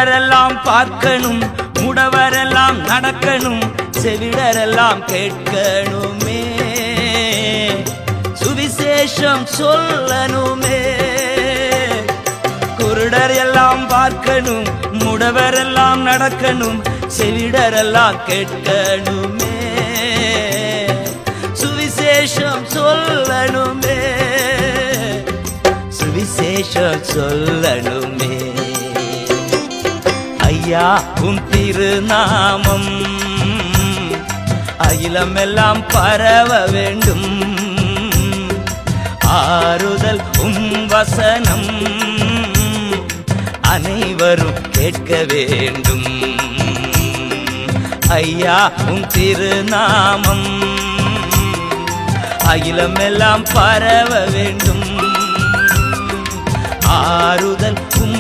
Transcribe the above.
குருடரெல்லாம் பார்க்கணும், முடவரெல்லாம் நடக்கணும், செவிடரெல்லாம் கேட்கணுமே, சுவிசேஷம் சொல்லணுமே. குருடர் எல்லாம் பார்க்கணும், முடவரெல்லாம் நடக்கணும், செவிடரெல்லாம் கேட்கணுமே, சுவிசேஷம் சொல்லணுமே, சுவிசேஷம் சொல்லணுமே. ஐயா உம் திருநாமம் அகிலமெல்லாம் பரவ வேண்டும், ஆறுதல் உம் வசனம் அனைவரும் கேட்க வேண்டும். ஐயா உம் திருநாமம் அகிலமெல்லாம் பரவ வேண்டும், ஆறுதல் உம்